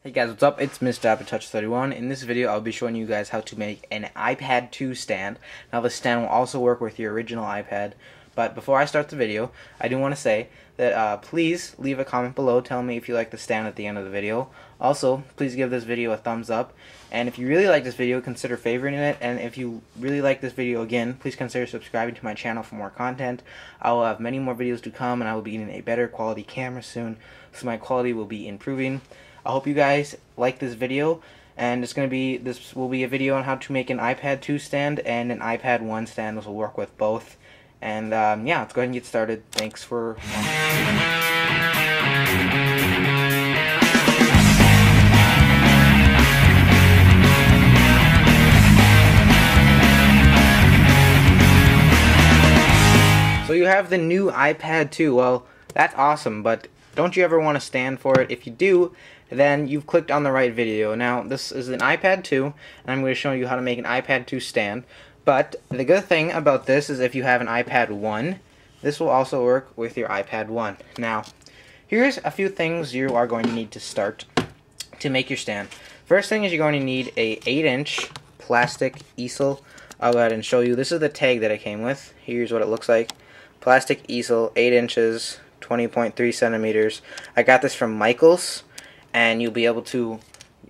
Hey guys, what's up? It's Mr. Touch31. In this video, I'll be showing you guys how to make an iPad 2 stand. Now, this stand will also work with your original iPad. But before I start the video, I do want to say that please leave a comment below telling me if you like the stand at the end of the video. Also, please give this video a thumbs up. And if you really like this video, consider favoriting it. And if you really like this video again, please consider subscribing to my channel for more content. I will have many more videos to come, and I will be getting a better quality camera soon, so my quality will be improving. I hope you guys like this video, and this will be a video on how to make an iPad 2 stand and an iPad 1 stand. This will work with both. And yeah, let's go ahead and get started. Thanks for watching. So you have the new iPad 2. Well, that's awesome, but don't you ever want to stand for it? If you do, then you've clicked on the right video. Now, this is an iPad 2, and I'm going to show you how to make an iPad 2 stand. But the good thing about this is if you have an iPad 1, this will also work with your iPad 1. Now, here's a few things you are going to need to start to make your stand. First thing is you're going to need a 8-inch plastic easel. I'll go ahead and show you. This is the tag that it came with. Here's what it looks like. Plastic easel, 8 inches, 20.3 centimeters. I got this from Michael's, and you'll be able to,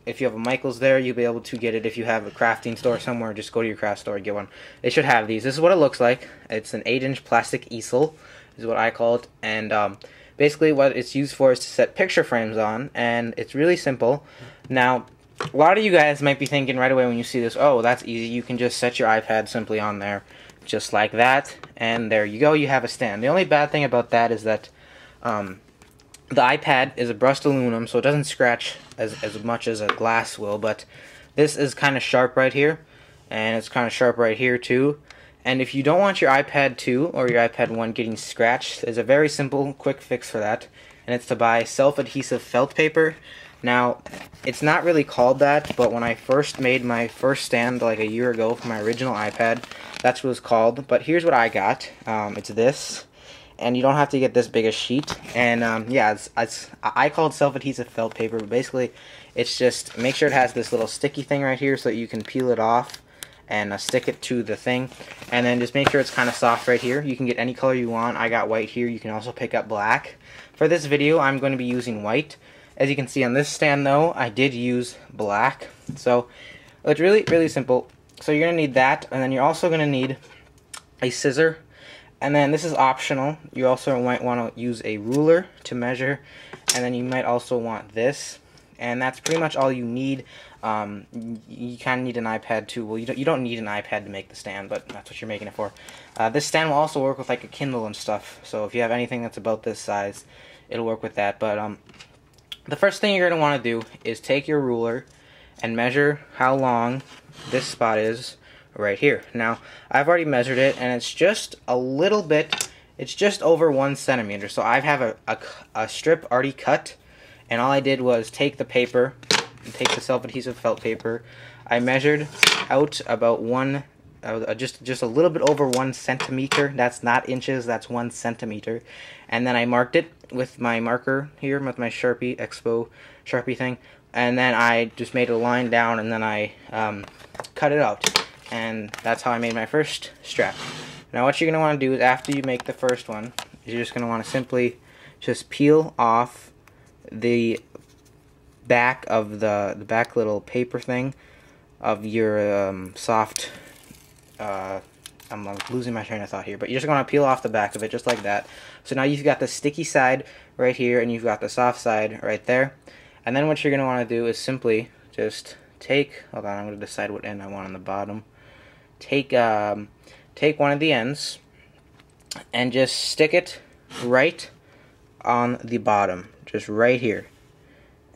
if you have a Michael's there, you'll be able to get it. If you have a crafting store somewhere, just go to your craft store and get one. They should have these. This is what it looks like. It's an 8-inch plastic easel, is what I call it. And basically what it's used for is to set picture frames on, and it's really simple. Now, a lot of you guys might be thinking right away when you see this, oh, that's easy. You can just set your iPad simply on there, just like that, and there you go. You have a stand. The only bad thing about that is that the iPad is a brushed aluminum, so it doesn't scratch as much as a glass will, but this is kind of sharp right here, and it's kind of sharp right here too. And if you don't want your iPad 2 or your iPad 1 getting scratched, there's a very simple, quick fix for that, and it's to buy self-adhesive felt paper. Now, it's not really called that, but when I first made my first stand like a year ago for my original iPad, that's what it was called. But here's what I got. It's this. And you don't have to get this big a sheet, and yeah, I call it self-adhesive felt paper, but basically it's just, make sure it has this little sticky thing right here so that you can peel it off and stick it to the thing, and then just make sure it's kind of soft right here. You can get any color you want. I got white here. You can also pick up black. For this video, I'm going to be using white. As you can see on this stand though, I did use black, so it's really simple. So you're going to need that, and then you're also going to need a scissor. And then this is optional. You also might want to use a ruler to measure, and then you might also want this, and that's pretty much all you need. You kind of need an iPad too. Well, you don't need an iPad to make the stand, but that's what you're making it for. This stand will also work with like a Kindle and stuff, so if you have anything that's about this size, it'll work with that. But the first thing you're going to want to do is take your ruler and measure how long this spot is right here. Now, I've already measured it, and it's just a little bit, it's just over 1 centimeter. So I have a strip already cut, and all I did was take the paper, and take the self-adhesive felt paper. I measured out about just a little bit over 1 centimeter. That's not inches, that's 1 centimeter. And then I marked it with my marker here, with my Sharpie, Expo Sharpie thing. And then I just made a line down, and then I cut it out. And that's how I made my first strap. Now what you're going to want to do is, after you make the first one, you're just going to want to simply just peel off the back of the back little paper thing of your soft, I'm losing my train of thought here, but you're just going to peel off the back of it just like that. So now you've got the sticky side right here, and you've got the soft side right there. And then what you're going to want to do is simply just take, hold on, I'm going to decide what end I want on the bottom. Take one of the ends and just stick it right on the bottom, just right here.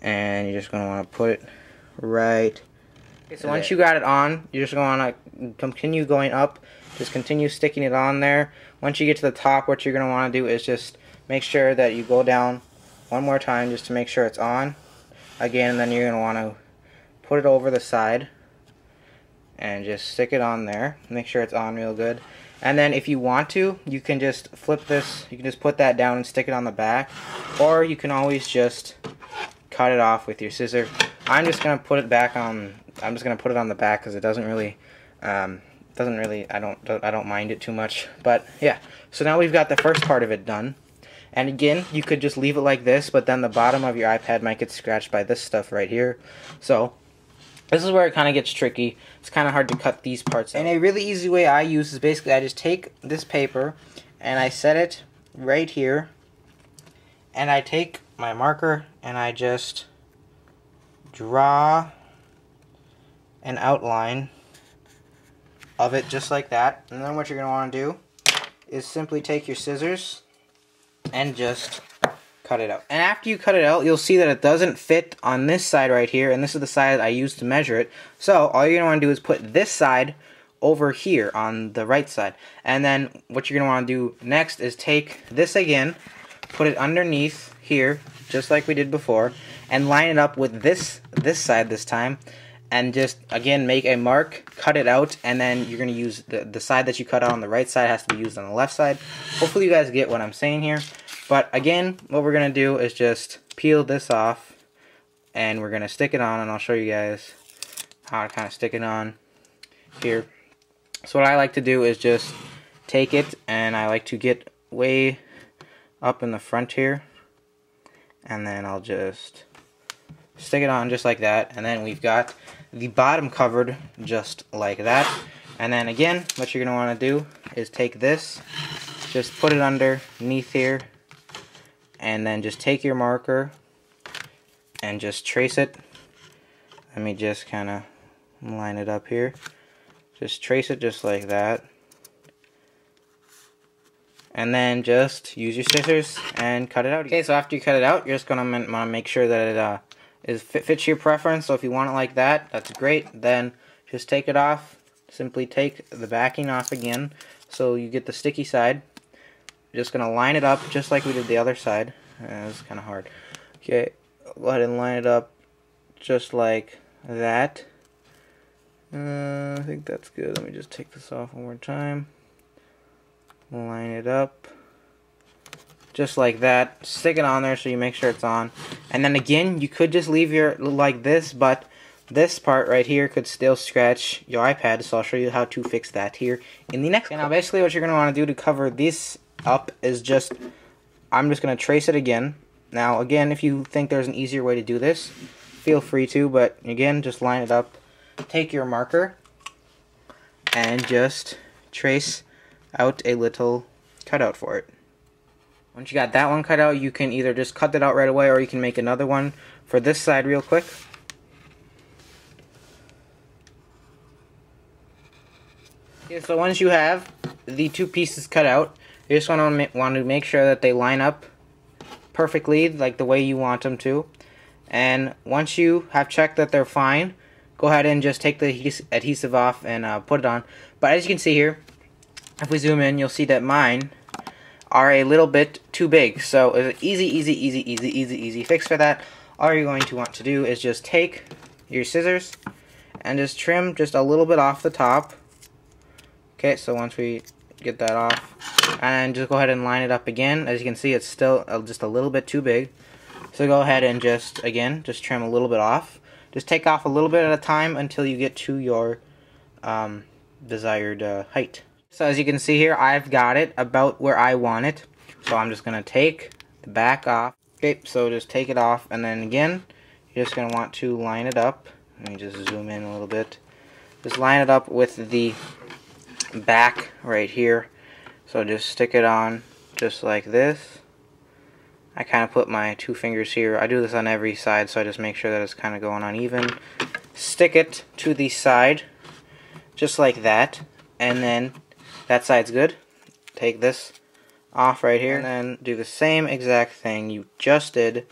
And you're just going to want to put it right. Okay, so once you got it on, you're just going to want to continue going up. Just continue sticking it on there. Once you get to the top, what you're going to want to do is just make sure that you go down one more time just to make sure it's on again, and then you're going to want to put it over the side and just stick it on there. Make sure it's on real good. And then if you want to, you can just flip this, you can just put that down and stick it on the back, or you can always just cut it off with your scissor. I'm just gonna put it back on. I'm just gonna put it on the back because it doesn't really, I don't mind it too much. But yeah, so now we've got the first part of it done. And again, you could just leave it like this, but then the bottom of your iPad might get scratched by this stuff right here. So this is where it kind of gets tricky. It's kind of hard to cut these parts out. And a really easy way I use is basically I just take this paper and I set it right here. And I take my marker and I just draw an outline of it just like that. And then what you're going to want to do is simply take your scissors and just cut it out. And after you cut it out, you'll see that it doesn't fit on this side right here, and this is the side I used to measure it. So all you're going to want to do is put this side over here on the right side. And then what you're going to want to do next is take this again, put it underneath here, just like we did before, and line it up with this side this time. And just, again, make a mark, cut it out, and then you're going to use the side that you cut out on the right side has to be used on the left side. Hopefully you guys get what I'm saying here. But again, what we're going to do is just peel this off, and we're going to stick it on, and I'll show you guys how to kind of stick it on here. So what I like to do is just take it, and I like to get way up in the front here, and then I'll just stick it on just like that, and then we've got the bottom covered just like that. And then again, what you're going to want to do is take this, just put it underneath here, and then just take your marker and just trace it. Let me just kind of line it up here. Just trace it just like that. And then just use your scissors and cut it out. Okay, so after you cut it out, you're just going to want to make sure that it fits your preference. So if you want it like that, that's great. Then just take it off. Simply take the backing off again so you get the sticky side. You're just going to line it up just like we did the other side. It's kind of hard. Okay, go ahead and line it up just like that. I think that's good. Let me just take this off one more time. Line it up just like that. Stick it on there so you make sure it's on. And then again, you could just leave your like this, but this part right here could still scratch your iPad, so I'll show you how to fix that here in the next. Okay, now basically what you're going to want to do to cover this up is just, I'm just going to trace it again. Now again, if you think there's an easier way to do this, feel free to, but again, just line it up. Take your marker and just trace out a little cutout for it. Once you got that one cut out, you can either just cut that out right away, or you can make another one for this side real quick. Okay, so once you have the two pieces cut out, you just want to make sure that they line up perfectly, like the way you want them to. And once you have checked that they're fine, go ahead and just take the adhesive off and put it on. But as you can see here, if we zoom in, you'll see that mine are a little bit too big. So it's an easy fix for that. All you're going to want to do is just take your scissors and just trim just a little bit off the top. Okay, so once we get that off, and just go ahead and line it up again. As you can see, it's still just a little bit too big. So go ahead and just, again, just trim a little bit off. Just take off a little bit at a time until you get to your desired height. So as you can see here, I've got it about where I want it. So I'm just going to take the back off. Okay, so just take it off, and then again, you're just going to want to line it up. Let me just zoom in a little bit. Just line it up with the back right here. So just stick it on just like this. I kind of put my two fingers here. I do this on every side, so I just make sure that it's kind of going on even. Stick it to the side just like that, and then that side's good. Take this off right here, and then do the same exact thing you just did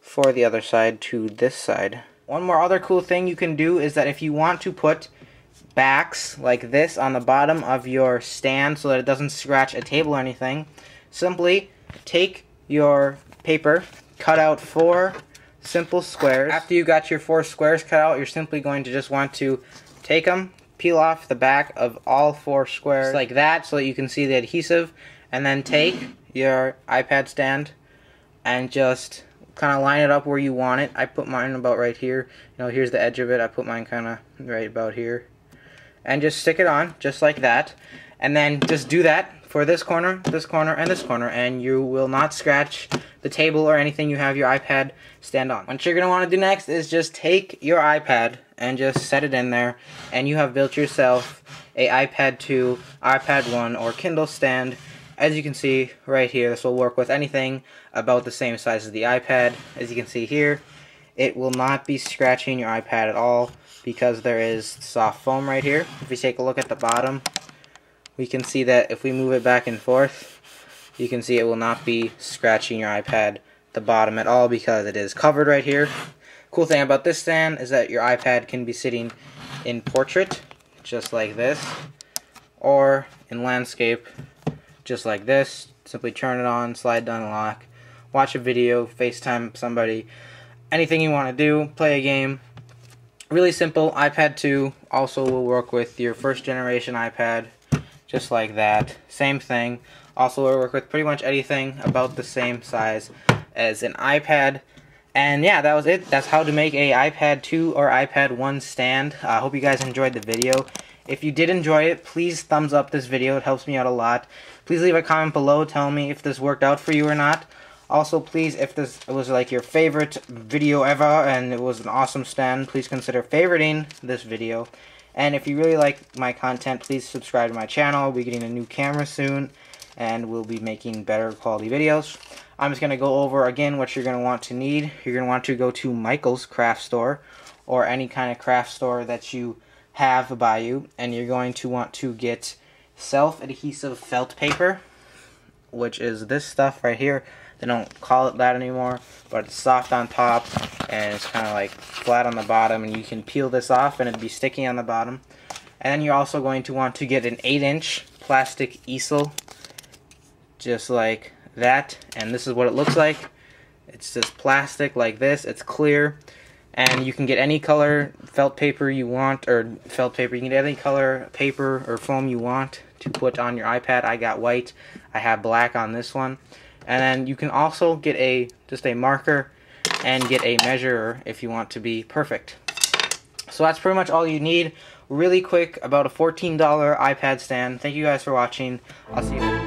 for the other side to this side. One more other cool thing you can do is that if you want to put backs like this on the bottom of your stand so that it doesn't scratch a table or anything, simply take your paper, cut out 4 simple squares. After you got your 4 squares cut out, you're simply going to just want to take them, peel off the back of all 4 squares like that so that you can see the adhesive, and then take your iPad stand and just kind of line it up where you want it. I put mine about right here. You know, here's the edge of it. I put mine kind of right about here. And just stick it on, just like that. And then just do that for this corner, and this corner, and you will not scratch the table or anything you have your iPad stand on. What you're going to want to do next is just take your iPad and just set it in there, and you have built yourself a iPad 2, iPad 1, or Kindle stand. As you can see right here, this will work with anything about the same size as the iPad. As you can see here, it will not be scratching your iPad at all because there is soft foam right here. If we take a look at the bottom, we can see that if we move it back and forth, you can see it will not be scratching your iPad the bottom at all because it is covered right here. Cool thing about this stand is that your iPad can be sitting in portrait, just like this, or in landscape, just like this. Simply turn it on, slide down the lock, watch a video, FaceTime somebody, anything you want to do, play a game. Really simple. iPad 2 also will work with your first generation iPad, just like that. Same thing. Also will work with pretty much anything about the same size as an iPad. And yeah, that was it. That's how to make a iPad 2 or iPad 1 stand. I hope you guys enjoyed the video. If you did enjoy it, please thumbs up this video. It helps me out a lot. Please leave a comment below telling me if this worked out for you or not. Also, please, if this was like your favorite video ever and it was an awesome stand, please consider favoriting this video. And if you really like my content, please subscribe to my channel. I'll be getting a new camera soon, and we'll be making better quality videos. I'm just going to go over again what you're going to want to need. You're going to want to go to Michael's craft store or any kind of craft store that you have by you, and you're going to want to get self-adhesive felt paper, which is this stuff right here. They don't call it that anymore, but it's soft on top and it's kind of like flat on the bottom, and you can peel this off and it'd be sticky on the bottom. And then you're also going to want to get an 8-inch plastic easel, just like that, and this is what it looks like. It's just plastic like this. It's clear, and you can get any color felt paper you want, or felt paper. You can get any color paper or foam you want to put on your iPad. I got white. I have black on this one. And then you can also get just a marker and get a measurer if you want to be perfect. So that's pretty much all you need. Really quick, about a $14 iPad stand. Thank you guys for watching. I'll see you.